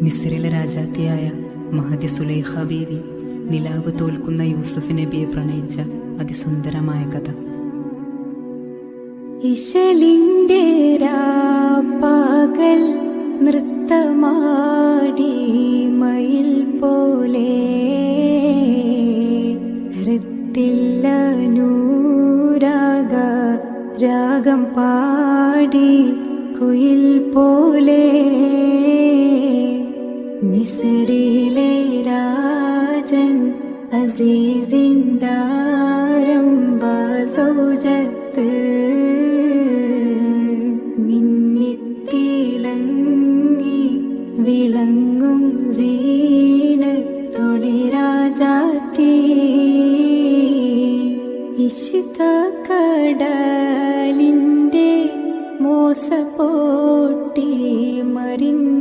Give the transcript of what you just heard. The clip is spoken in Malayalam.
മിസ്രിലെ രാജാത്തിയായ മഹദി സുലൈഖ ബീവി നിലാവ് തോൽക്കുന്ന യൂസുഫ് നബിയെ പ്രണയിച്ച അതിസുന്ദരമായ കഥ. ഇശലിന്റെ പകൽ നൃത്തമാടി മയിൽ പോലെ ഹൃത്തില്ല നൂരാഗ രാഗം പാടി കുയിൽ പോലെ മിസ്രിലെ രാജൻ അസീസിന്ദാരംബ സൗജത്ത് മിന്നിത്തിളങ്ങി വിളങ്ങും സീനത്തൊളി രാജാത്തി ഇഷ്ക കടലിന്റെ മോസപ്പോട്ടി മറിഞ്ഞ